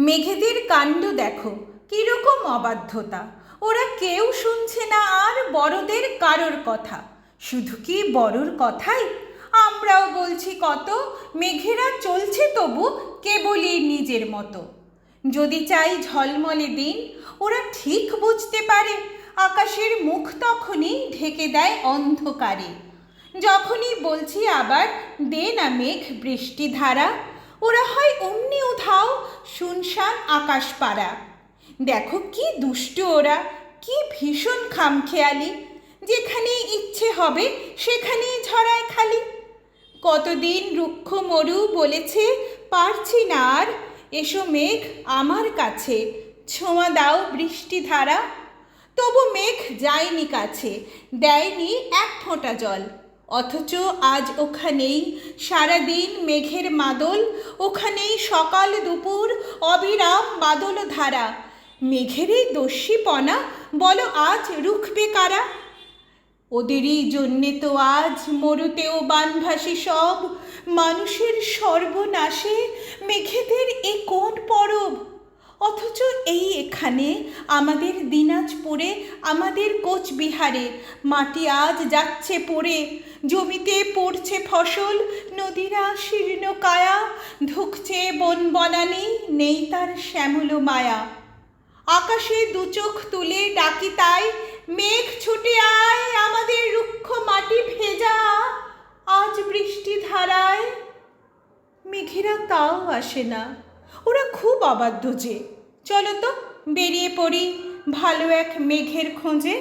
মেঘেদের কাণ্ড দেখো, কিরকম অবাধ্যতা। ওরা কেউ শুনছে না আর বড়দের কারোর কথা। শুধু কি বড়র কথাই, আমরাও বলছি কত। মেঘেরা চলছে তবু কেবলই নিজের মতো। যদি চাই ঝলমলে দিন, ওরা ঠিক বুঝতে পারে আকাশের মুখ তখনই ঢেকে দেয় অন্ধকারে। যখনই বলছি আবার দে না মেঘ বৃষ্টি ধারা, ওরা হয় অমনি উধাও শুনশান আকাশ পাড়া। দেখো কি দুষ্টু ওরা, কি ভীষণ খামখেয়ালি। যেখানেই ইচ্ছে হবে সেখানেই ঝরায় খালি। কতদিন রুক্ষ মরু বলেছে পারছি না আর, এসো মেঘ আমার কাছে, ছোঁয়া দাও বৃষ্টি ধারা। তবু মেঘ যায়নি কাছে, দেয়নি এক ফোঁটা জল। অথচ আজ ওখানেই সারাদিন মেঘের মাদল, ওখানেই সকাল দুপুর অবিরাম বাদল ধারা। মেঘের এই দস্যিপনা বলো আজ রুখবে কারা? ওদেরই জন্যে তো আজ মরুতেও বানভাসী সব, মানুষের সর্বনাশে মেঘেদের এ কোন পরব? অথচ এই এখানে আমাদের দিনাজপুরে, আমাদের কোচবিহারে মাটি আজ যাচ্ছে পড়ে, জমিতে পড়ছে ফসল, নদীরা শীর্ণ কায়া, ঢুকছে বন বনানি, নেই তার শ্যামল মায়া। আকাশে দু চোখ তুলে ডাকি তাই, মেঘ ছুটে আয় আমাদের রুক্ষ মাটি ভেজা, আজ বৃষ্টি ধারায়। মেঘেরা তাও আসে না, ওরা খুব অবাধ্য যে। চলো তো বেরিয়ে পড়ি ভালো এক মেঘের খোঁজে।